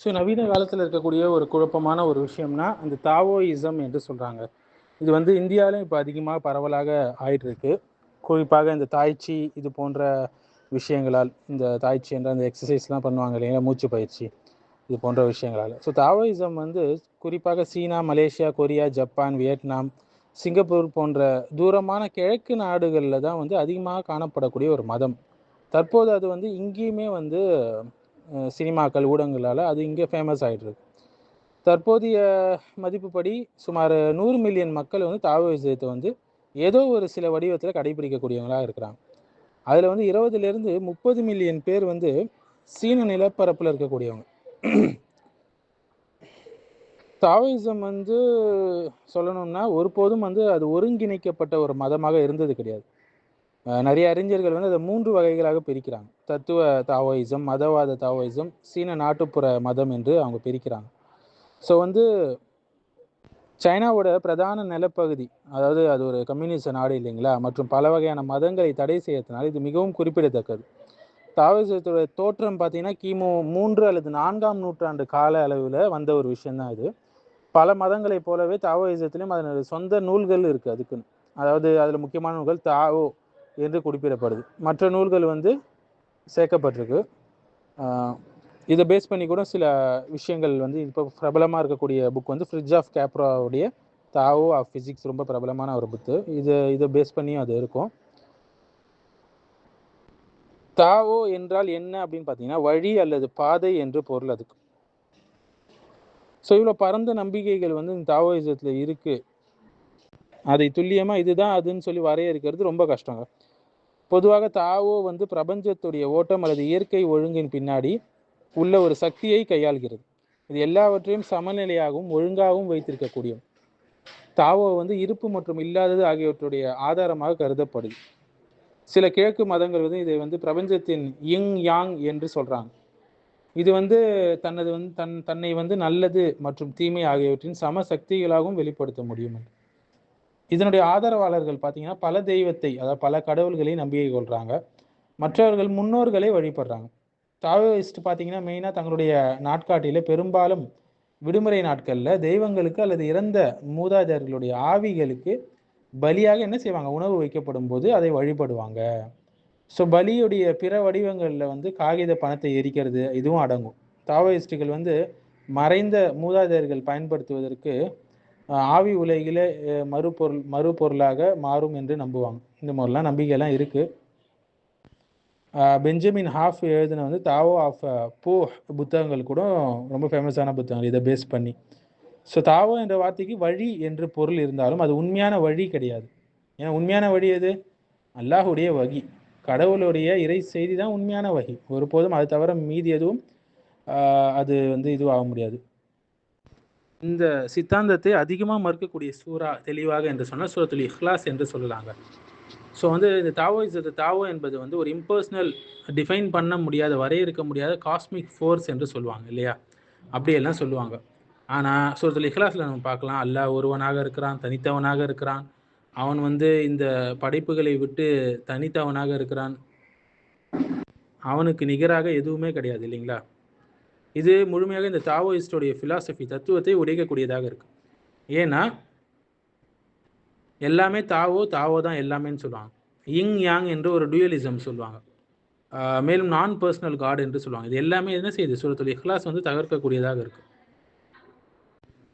So நவீன காலத்தில் இருக்கக்கூடிய ஒரு குழப்பமான ஒரு விஷயம்னா அந்த தாவோயிசம் என்று சொல்கிறாங்க. இது வந்து இந்தியாவிலும் இப்போ அதிகமாக பரவலாக ஆயிட்டு இருக்கு. குறிப்பாக இந்த தாய்ச்சி இது போன்ற விஷயங்களால், இந்த தாய்ச்சி என்ற அந்த எக்ஸசைஸ்லாம் பண்ணுவாங்க இல்லைங்களா, மூச்சு பயிற்சி இது போன்ற விஷயங்களால். ஸோ தாவோயிசம் வந்து குறிப்பாக சீனா, Malaysia, Korea, Japan, Vietnam, Singapore போன்ற தூரமான கிழக்கு நாடுகளில் தான் வந்து அதிகமாக காணப்படக்கூடிய ஒரு மதம். தற்போது அது வந்து இங்கேயுமே வந்து சினிமாக்கள், ஊடகங்களால் அது இங்கே ஃபேமஸ் ஆகிட்டுருக்கு. தற்போதைய மதிப்புப்படி சுமார் 100 மில்லியன் மக்கள் வந்து தாவோயிசத்தை வந்து ஏதோ ஒரு சில வடிவத்தில் கடைபிடிக்கக்கூடியவங்களாக இருக்கிறாங்க. அதில் வந்து 20லேருந்து 30 மில்லியன் பேர் வந்து சீன நிலப்பரப்பில் இருக்கக்கூடியவங்க. தாவோயிசம் வந்து சொல்லணும்னா ஒருபோதும் வந்து அது ஒருங்கிணைக்கப்பட்ட ஒரு மதமாக இருந்தது கிடையாது. நிறைய அறிஞர்கள் வந்து அதை 3 வகைகளாக பிரிக்கிறாங்க. தத்துவ தாவோயிசம், மதவாத தாவோயிசம், சீன நாட்டுப்புற மதம் என்று அவங்க பிரிக்கிறாங்க. ஸோ வந்து சைனாவோட பிரதான நிலப்பகுதி, அதாவது அது ஒரு கம்யூனிஸ்ட் நாடு இல்லைங்களா, மற்றும் பல வகையான மதங்களை தடை செய்யறதுனால இது மிகவும் குறிப்பிடத்தக்கது. தாவோயிசத்தோட தோற்றம் பார்த்தீங்கன்னா கிமு 3 அல்லது 4ஆம் நூற்றாண்டு கால அளவில் வந்த ஒரு விஷயம்தான் இது. பல மதங்களைப் போலவே தாவோயிசத்திலும் அதனோட சொந்த நூல்கள் இருக்குது அதுக்குன்னு. அதாவது அதில் முக்கியமான நூல்கள் தாவோ என்று குறிப்பிடப்படுது. மற்ற நூல்கள் வந்து சேர்க்கப்பட்டிருக்கு. இதை பேஸ் பண்ணி கூட சில விஷயங்கள் வந்து இப்போ பிரபலமாக இருக்கக்கூடிய புக் வந்து ஃப்ரிட்ஜ் ஆஃப் கேப்ராவுடைய தாவோ ஆஃப் ஃபிசிக்ஸ் ரொம்ப பிரபலமான ஒரு புக்கு. இதை பேஸ் பண்ணியும் அது இருக்கும். தாவோ என்றால் என்ன அப்படின்னு பார்த்தீங்கன்னா வழி அல்லது பாதை என்று பொருள் அதுக்கு. ஸோ இவ்வளோ பரந்த நம்பிக்கைகள் வந்து இந்த தாவோயிசத்தில் இருக்குது. அதை துல்லியமாக இதுதான் அதுன்னு சொல்லி வரையறுக்கிறது ரொம்ப கஷ்டங்க. பொதுவாக தாவோ வந்து பிரபஞ்சத்துடைய ஓட்டம் அல்லது இயற்கை ஒழுங்கின் பின்னாடி உள்ள ஒரு சக்தியை கையாள்கிறது. இது எல்லாவற்றையும் சமநிலையாகவும் ஒழுங்காகவும் வைத்திருக்கக்கூடிய தாவோ வந்து இருப்பு மற்றும் இல்லாதது ஆகியவற்றுடைய ஆதாரமாக கருதப்படுது. சில கிழக்கு மதங்கள் வந்து இதை வந்து பிரபஞ்சத்தின் யிங் யாங் என்று சொல்றாங்க. இது வந்து தன்னை வந்து நல்லது மற்றும் தீமை ஆகியவற்றின் சம சக்திகளாகவும் வெளிப்படுத்த முடியும். இதனுடைய ஆதரவாளர்கள் பார்த்தீங்கன்னா பல தெய்வத்தை, அதாவது பல கடவுள்களை நம்பிக்கை கொள்றாங்க. மற்றவர்கள் முன்னோர்களை வழிபடுறாங்க. தாவோயிஸ்ட் பார்த்தீங்கன்னா மெயினாக தங்களுடைய நாட்காட்டியில் பெரும்பாலும் விடுமுறை நாட்களில் தெய்வங்களுக்கு அல்லது இறந்த மூதாதையர்களுடைய ஆவிகளுக்கு பலியாக என்ன செய்வாங்க, உணவு வைக்கப்படும் போது அதை வழிபடுவாங்க. ஸோ பலியுடைய பிற வடிவங்களில் வந்து காகித பணத்தை எரிக்கிறது இதுவும் அடங்கும். தாவோயிஸ்டுகள் வந்து மறைந்த மூதாதையர்கள் பயன்படுத்துவதற்கு ஆவி உலகில் மறுபொருளாக மாறும் என்று நம்புவாங்க. இந்த மாதிரிலாம் நம்பிக்கையெல்லாம் இருக்குது. பெஞ்சமின் ஹாஃப் எழுதின வந்து தாவோ ஆஃப் போ புத்தகங்கள் கூட ரொம்ப ஃபேமஸான புத்தகங்கள் இதை பேஸ் பண்ணி. ஸோ தாவோ என்ற வார்த்தைக்கு வழி என்று பொருள் இருந்தாலும் அது உண்மையான வழி கிடையாது. ஏன்னா உண்மையான வழி எது? அல்லாஹுடைய வகி, கடவுளுடைய இறை செய்தி தான் உண்மையான வகி. ஒருபோதும் அது தவிர மீதி எதுவும் அது வந்து இதுவாக முடியாது. இந்த சித்தாந்தத்தை அதிகமாக மறுக்கக்கூடிய சூறா தெளிவாக என்று சொன்னால் சூரத்துல் இஹ்லாஸ் என்று சொல்லலாங்க. ஸோ வந்து இந்த தாவோ என்பது வந்து ஒரு இம்பர்சனல், டிஃபைன் பண்ண முடியாத, வரையறுக்க முடியாத காஸ்மிக் ஃபோர்ஸ் என்று சொல்லுவாங்க இல்லையா, அப்படியெல்லாம் சொல்லுவாங்க. ஆனால் சூரத்துல் இஹ்லாஸில் நம்ம பார்க்கலாம், அல்லாஹ் ஒருவனாக இருக்கிறான், தனித்தவனாக இருக்கிறான். அவன் வந்து இந்த படைப்புகளை விட்டு தனித்தவனாக இருக்கிறான். அவனுக்கு நிகராக எதுவுமே கிடையாது இல்லைங்களா. இது முழுமையாக இந்த தாவோயிஸ்டோடைய ஃபிலாசபி தத்துவத்தை உடைக்கக்கூடியதாக இருக்கு. ஏன்னா எல்லாமே தாவோ தான் எல்லாமேன்னு சொல்லுவாங்க. யிங் யாங் என்று ஒரு டூயலிசம் சொல்லுவாங்க. மேலும் நான் பர்சனல் காட் என்று சொல்லுவாங்க. இது எல்லாமே என்ன செய்யுது, சூரத்துல் இஹ்லாஸ் வந்து தகர்க்கக்கூடியதாக இருக்கு.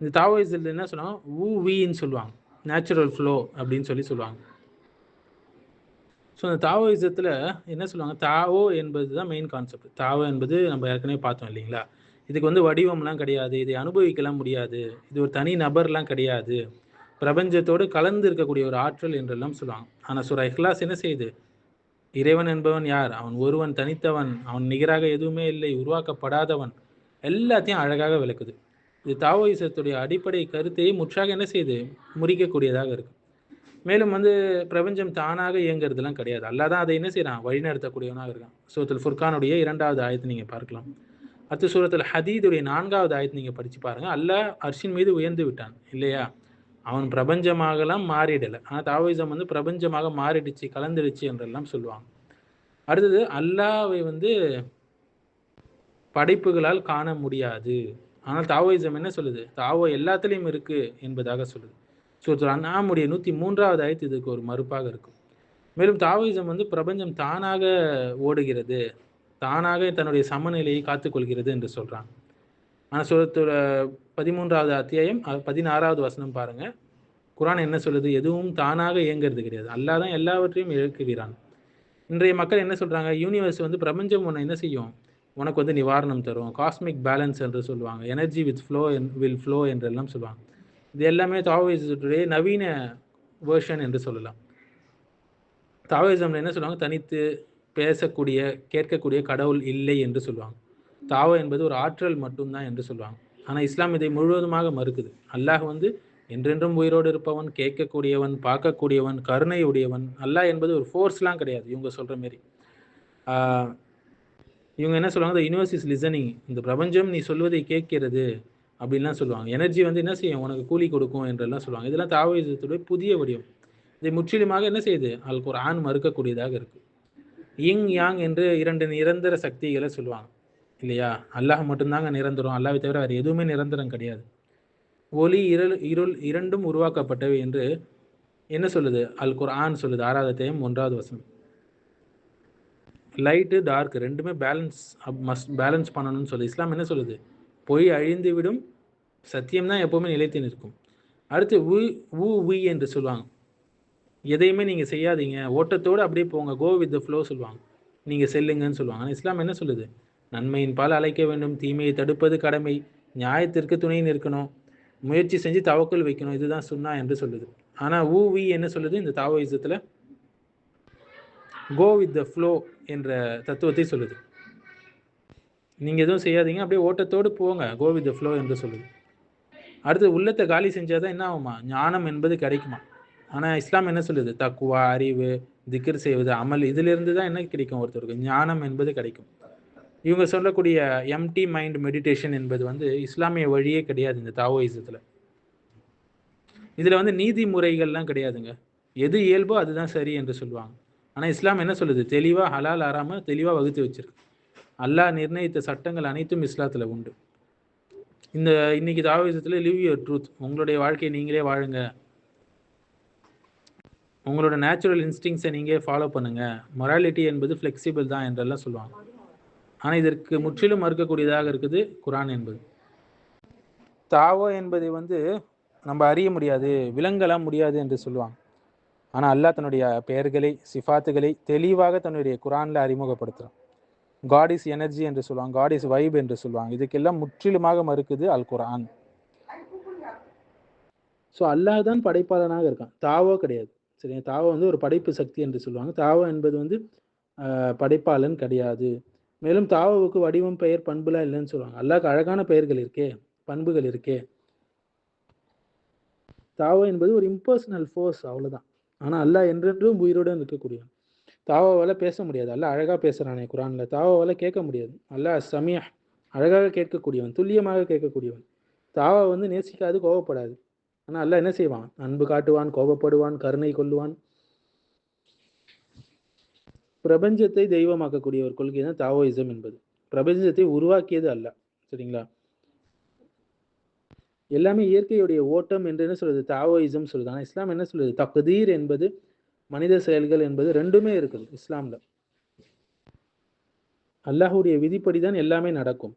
இந்த தாவோயிசத்தில் என்ன சொல்லுவாங்க, ஊ வீன்னு சொல்லுவாங்க, நேச்சுரல் ஃப்ளோ அப்படின்னு சொல்லுவாங்க. ஸோ அந்த தாவோயிசத்தில் என்ன சொல்லுவாங்க, தாவோ என்பது தான் மெயின் கான்செப்ட். தாவோ என்பது நம்ம ஏற்கனவே பார்த்தோம் இல்லைங்களா. இதுக்கு வந்து வடிவம்லாம் கிடையாது, இதை அனுபவிக்கலாம் முடியாது, இது ஒரு தனி நபர்லாம் கிடையாது, பிரபஞ்சத்தோடு கலந்து இருக்கக்கூடிய ஒரு ஆற்றல் என்றெல்லாம் சொல்லுவாங்க. ஆனால் சூரா இஹ்லாஸ் என்ன செய்யுது, இறைவன் என்பவன் யார், அவன் ஒருவன் தனித்தவன், அவன் நிகராக எதுவுமே இல்லை, உருவாக்கப்படாதவன், எல்லாத்தையும் அழகாக விளக்குது. இது தாவோயிசத்துடைய அடிப்படை கருத்தையை முற்றாக என்ன செய்யுது, முறிக்கக்கூடியதாக இருக்கு. மேலும் வந்து பிரபஞ்சம் தானாக இயங்குறதுலாம் கிடையாது, அல்லாஹ் தான் அதை என்ன செய்யறான், வழிநடத்தக்கூடியவனாக இருக்கான். சூரத்துல் ஃபுர்கானுடைய 2வது ஆயத்தை நீங்கள் பார்க்கலாம். அடுத்து சூரத்துல் ஹதீதுடைய 4வது ஆயத்தை நீங்கள் படித்து பாருங்கள். அல்லாஹ் அர்ஷின் மீது உயர்ந்து விட்டான் இல்லையா, அவன் பிரபஞ்சமாகலாம் மாறிடலை. ஆனால் தாவோயிசம் வந்து பிரபஞ்சமாக மாறிடுச்சு, கலந்துடுச்சு என்றெல்லாம் சொல்லுவாங்க. அடுத்தது அல்லாஹ்வை வந்து படைப்புகளால் காண முடியாது. ஆனால் தாவோயிசம் என்ன சொல்லுது? தாவோ எல்லாத்துலேயும் இருக்கு என்பதாக சொல்லுது. சூரத்துல் அன்ஆமுடைய 103வது ஆயத்து இதுக்கு ஒரு மறுப்பாக இருக்கும். மேலும் தாவோயிசம் வந்து பிரபஞ்சம் தானாக ஓடுகிறது, தானாக தன்னுடைய சமநிலையை காத்துக்கொள்கிறது என்று சொல்றாங்க. ஆனால் சூரத்துல் 13வது அத்தியாயம் 16வது வசனம் பாருங்க. குர்ஆன் என்ன சொல்லுது? எதுவும் தானாக இயங்குறது கிடையாது. அல்லாஹ் தான் எல்லாவற்றையும் இயக்குகிறான். இன்றைய மக்கள் என்ன சொல்றாங்க? யூனிவர்ஸ் வந்து பிரபஞ்சம் உன்னை என்ன செய்யும்? உனக்கு வந்து நிவாரணம் தரும். காஸ்மிக் பேலன்ஸ் என்று சொல்லுவாங்க. Energy with flow will flow என்றெல்லாம் சொல்லுவாங்க. இது எல்லாமே தாவோயிசத்துடைய நவீன வேர்ஷன் என்று சொல்லலாம். தாவோயிசம்ல என்ன சொல்லுவாங்க? தனித்து பேசக்கூடிய, கேட்கக்கூடிய கடவுள் இல்லை என்று சொல்லுவாங்க. தாவோ என்பது ஒரு ஆற்றல் மட்டும்தான் என்று சொல்லுவாங்க. ஆனால் இஸ்லாம் இதை முழுவதுமாக மறுக்குது. அல்லாஹ் வந்து என்றென்றும் உயிரோடு இருப்பவன், கேட்கக்கூடியவன், பார்க்கக்கூடியவன், கருணை உடையவன். அல்லாஹ் என்பது ஒரு ஃபோர்ஸ்லாம் கிடையாது இவங்க சொல்கிற மாரி. இவங்க என்ன சொல்லுவாங்க? The universe is listening. இந்த பிரபஞ்சம் நீ சொல்வதை கேட்கிறது அப்படின்லாம் சொல்லுவாங்க. எனர்ஜி வந்து என்ன செய்யும்? உனக்கு கூலி கொடுக்கும் என்றெல்லாம் சொல்லுவாங்க. இதெல்லாம் தாவோயிசத்துடைய புதிய வடிவம். இதை முற்றிலுமாக என்ன செய்யுது? அல் குர்ஆன் மறுக்கக்கூடியதாக இருக்குது. இங் யாங் என்று 2 நிரந்தர சக்திகளை சொல்லுவாங்க இல்லையா? அல்லாஹ் மட்டும்தாங்க நிரந்தரம். அல்லாஹ்வை தவிர வேறு எதுவுமே நிரந்தரம் கிடையாது. ஒளி, இருள் இரண்டும் உருவாக்கப்பட்டவை என்று என்ன சொல்லுது? அல் குர்ஆன் சொல்லுது. 6வது அத்தியாயம் 1வது வசனம். லைட்டு, டார்க் ரெண்டுமே பேலன்ஸ் பண்ணணும்னு சொல்லுது. இஸ்லாம் என்ன சொல்லுது? பொய் அழிந்து விடும், சத்தியம் தான் எப்போவுமே நிலைத்து நிற்கும். அடுத்து வி என்று சொல்லுவாங்க. எதையுமே நீங்கள் செய்யாதீங்க, ஓட்டத்தோடு அப்படியே போங்க, கோ வித் த ஃப்ளோ சொல்லுவாங்க. நீங்கள் செல்லுங்கன்னு சொல்லுவாங்க. ஆனால் இஸ்லாம் என்ன சொல்லுது? நன்மையின் பால் அழைக்க வேண்டும், தீமையை தடுப்பது கடமை, நியாயத்திற்கு துணை நிற்கணும், முயற்சி செஞ்சு தவக்கல் வைக்கணும், இதுதான் சுன்னா என்று சொல்லுது. ஆனால் வி என்ன சொல்லுது? இந்த தாவோயிசத்தில் கோ வித் த ஃப்ளோ என்ற தத்துவத்தை சொல்லுது. நீங்கள் எதுவும் செய்யாதீங்க, அப்படியே ஓட்டத்தோடு போங்க, கோ வித் த ஃப்ளோ என்று சொல்லுது. அடுத்து உள்ளத்தை காலி செஞ்சால் தான் என்ன ஆகுமா? ஞானம் என்பது கிடைக்குமா? ஆனால் இஸ்லாம் என்ன சொல்லுது? தக்குவா, அறிவு, திக்ர் செய்வது, அமல், இதிலிருந்து தான் என்ன கிடைக்கும்? ஒருத்தருக்கு ஞானம் என்பது கிடைக்கும். இவங்க சொல்லக்கூடிய எம்டி மைண்ட் மெடிடேஷன் என்பது வந்து இஸ்லாமிய வழியே கிடையாது இந்த தாவோயிசத்தில். இதில் வந்து நீதி முறைகள்லாம் கிடையாதுங்க. எது இயல்போ அதுதான் சரி என்று சொல்லுவாங்க. ஆனால் இஸ்லாம் என்ன சொல்லுது? தெளிவாக ஹலால் ஆறாமல் தெளிவாக வகுத்து வச்சிருக்கு. அல்லாஹ் நிர்ணயித்த சட்டங்கள் அனைத்தும் இஸ்லாத்தில் உண்டு. இன்னைக்கு தாவோயிசத்தில் லிவ் யுவர் ட்ரூத், உங்களுடைய வாழ்க்கையை நீங்களே வாழுங்க, உங்களோட நேச்சுரல் இன்ஸ்டிங்ஸை நீங்கள் ஃபாலோ பண்ணுங்கள், மொராலிட்டி என்பது ஃப்ளெக்சிபிள் தான் என்றெல்லாம் சொல்லுவாங்க. ஆனால் இதற்கு முற்றிலும் மறுக்கக்கூடியதாக இருக்குது குர்ஆன் என்பது. தாவோ என்பதை வந்து நம்ம அறிய முடியாது, விளங்கலாம் முடியாது என்று சொல்லுவாங்க. ஆனால் அல்லாஹ் தன்னுடைய பெயர்களை, சிஃபாத்துகளை தெளிவாக தன்னுடைய குர்ஆனில் அறிமுகப்படுத்துகிறான். காட் இஸ் எனர்ஜி என்று சொல்லுவாங்க, காட் இஸ் வைப் என்று சொல்லுவாங்க. இதுக்கெல்லாம் முற்றிலுமாக மறுக்குது அல் குர்ஆன். ஸோ அல்லாஹ் தான் படைப்பாளனாக இருக்கான், தாவோ கிடையாது. சரிங்க, தாவோ வந்து ஒரு படைப்பு சக்தி என்று சொல்லுவாங்க. தாவோ என்பது வந்து படைப்பாளன் கிடையாது. மேலும் தாவோவுக்கு வடிவம், பெயர், பண்புலாம் இல்லைன்னு சொல்லுவாங்க. அல்லாஹ்க்கு அழகான பெயர்கள் இருக்கே, பண்புகள் இருக்கே. தாவோ என்பது ஒரு இம்பர்சனல் ஃபோர்ஸ், அவ்வளோதான். ஆனால் அல்லாஹ் என்றென்றும் உயிரோடு இருக்கக்கூடியவன். தாவோவால் பேச முடியாது. அல்லாஹ் அழகாக பேசுகிறானே குர்ஆனில். தாவோவால் கேட்க முடியாது. அல்லாஹ் சமியா, அழகாக கேட்கக்கூடியவன், துல்லியமாக கேட்கக்கூடியவன். தாவோ வந்து நேசிக்காது, கோபப்படாது. ஆனால் அல்லாஹ் என்ன செய்வான்? அன்பு காட்டுவான், கோபப்படுவான், கருணை கொள்ளுவான். பிரபஞ்சத்தை தெய்வமாக்கக்கூடிய ஒரு கொள்கை தான் தாவோயிசம் என்பது. பிரபஞ்சத்தை உருவாக்கியது அல்லாஹ். சரிங்களா? எல்லாமே இயற்கையுடைய ஓட்டம் என்று என்ன சொல்லுது? தாவோயிசம் சொல்லுது. ஆனால் இஸ்லாம் என்ன சொல்லுது? தக்தீர் என்பது, மனித செயல்கள் என்பது ரெண்டுமே இருக்குது இஸ்லாம்ல. அல்லாஹுடைய விதிப்படி தான் எல்லாமே நடக்கும்.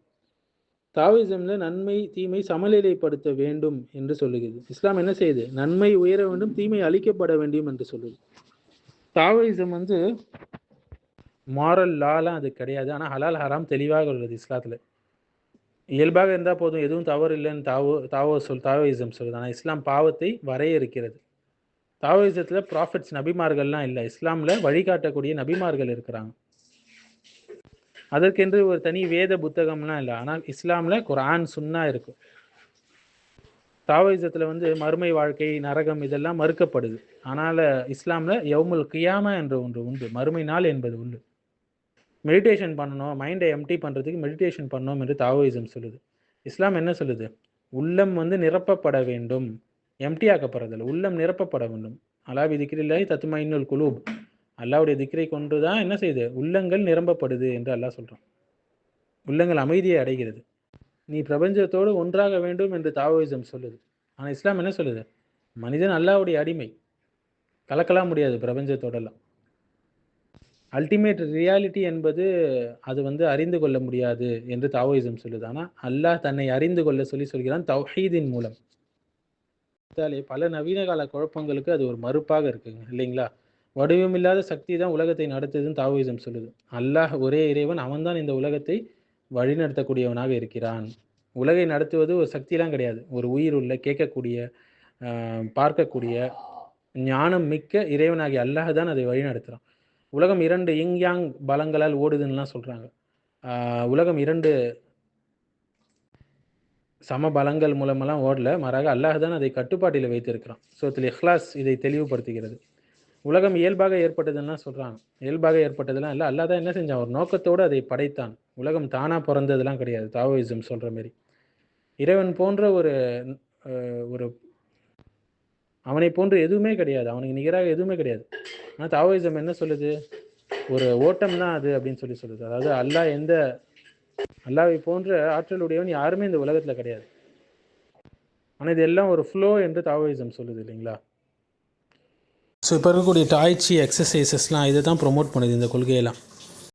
தாவோயிசம்ல நன்மை தீமை சமநிலைப்படுத்த வேண்டும் என்று சொல்லுகிறது. இஸ்லாம் என்ன செய்யுது? நன்மை உயர வேண்டும், தீமை அழிக்கப்பட வேண்டும் என்று சொல்லுது. தாவோயிசம் வந்து மாரல் லாலாம் அது கிடையாது. ஆனால் ஹலால் ஹராம் தெளிவாக உள்ளது இஸ்லாத்தில். இயல்பாக இருந்தால் போதும், எதுவும் தவறு இல்லைன்னு தாவோயிசம் சொல்லுது. ஆனால் இஸ்லாம் பாவத்தை வரையறுக்கிறது. தாவோயிசத்தில் ப்ராஃபிட்ஸ், நபிமார்கள்லாம் இல்லை. இஸ்லாமில் வழிகாட்டக்கூடிய நபிமார்கள் இருக்கிறாங்க. அதற்கென்று ஒரு தனி வேத புத்தகம்லாம் இல்லை. ஆனால் இஸ்லாமில் குர்ஆன், சுன்னா இருக்கு. தாவோயிசத்தில் வந்து மறுமை வாழ்க்கை, நரகம் இதெல்லாம் மறுக்கப்படுது. ஆனால் இஸ்லாமில் யௌமுல் கியாமா என்ற ஒன்று உண்டு, மறுமை நாள் என்பது உண்டு. மெடிடேஷன் பண்ணணும், மைண்டை எம்டி பண்ணுறதுக்கு மெடிடேஷன் பண்ணணும் என்று தாவோயிசம் சொல்லுது. இஸ்லாம் என்ன சொல்லுது? உள்ளம் வந்து நிரப்பப்பட வேண்டும், எம்டி ஆக்கப்படுறதில்லை, உள்ளம் நிரப்பப்பட வேண்டும். அலா பிதிக்ரில்லாஹி தத்மைனுல் குலூப், அல்லாஹ்வுடைய திக்ரை கொண்டு தான் என்ன செய்யுது? உள்ளங்கள் நிரம்பப்படுது என்று அல்லாஹ் சொல்கிறான். உள்ளங்கள் அமைதியை அடைகிறது. நீ பிரபஞ்சத்தோடு ஒன்றாக வேண்டும் என்று தாவோயிசம் சொல்லுது. ஆனால் இஸ்லாம் என்ன சொல்லுது? மனிதன் அல்லாஹ்வுடைய அடிமை, கலக்கலாம் முடியாது பிரபஞ்சத்தோடெல்லாம். அல்டிமேட் ரியாலிட்டி என்பது அது வந்து அறிந்து கொள்ள முடியாது என்று தாவோயிசம் சொல்லுது. ஆனால் அல்லாஹ் தன்னை அறிந்து கொள்ள சொல்கிறான் தௌஹீதின் மூலம். பல நவீன கால குழப்பங்களுக்கு அது ஒரு மறுப்பாக இருக்குங்க, இல்லைங்களா? வடிவமில்லாத சக்தி தான் உலகத்தை நடத்துதுன்னு தாவோயிசம் சொல்லுது. அல்லாஹ் ஒரே இறைவன், அவன்தான் இந்த உலகத்தை வழிநடத்தக்கூடியவனாக இருக்கிறான். உலகை நடத்துவது ஒரு சக்திலாம் கிடையாது. ஒரு உயிர் உள்ள, கேட்கக்கூடிய, பார்க்கக்கூடிய, ஞானம் மிக்க இறைவனாகிய அல்லாஹ் தான் அதை வழிநடத்துகிறான். உலகம் 2 யிங் யாங் பலங்களால் ஓடுதுன்னுலாம் சொல்கிறாங்க. உலகம் 2 சம பலங்கள் மூலமெல்லாம் ஓடல, மாறாக அல்லாஹ் தான் அதை கட்டுப்பாட்டில் வைத்திருக்கிறான். சூரத்துல் இஹ்லாஸ் இதை தெளிவுபடுத்துகிறது. உலகம் இயல்பாக ஏற்பட்டதுன்னா சொல்கிறாங்க. இயல்பாக ஏற்பட்டதெல்லாம் இல்லை, அல்லாஹ் தான் என்ன செஞ்சான்? ஒரு நோக்கத்தோடு அதை படைத்தான். உலகம் தானாக பிறந்ததெல்லாம் கிடையாது. தாவோயிசம் சொல்கிற மாரி இறைவன் போன்ற ஒரு அவனை போன்று எதுவுமே கிடையாது, அவனுக்கு நிகராக எதுவுமே கிடையாது. ஆனால் தாவோயிசம் என்ன சொல்லுது? ஒரு ஓட்டம் தான் அது அப்படின்னு சொல்லுது. அதாவது அல்லாஹ்வை போன்ற ஆற்றலுடையவன் யாருமே இந்த உலகத்தில் கிடையாது. ஆனால் இது எல்லாம் ஒரு ஃப்ளோ என்று தாவோயிசம் சொல்லுது, இல்லைங்களா? ஸோ இப்போ இருக்கக்கூடிய டாய்ச்சி எக்ஸசைசஸ்லாம் இதை தான் ப்ரொமோட் பண்ணுது, இந்த கொள்கையெல்லாம்.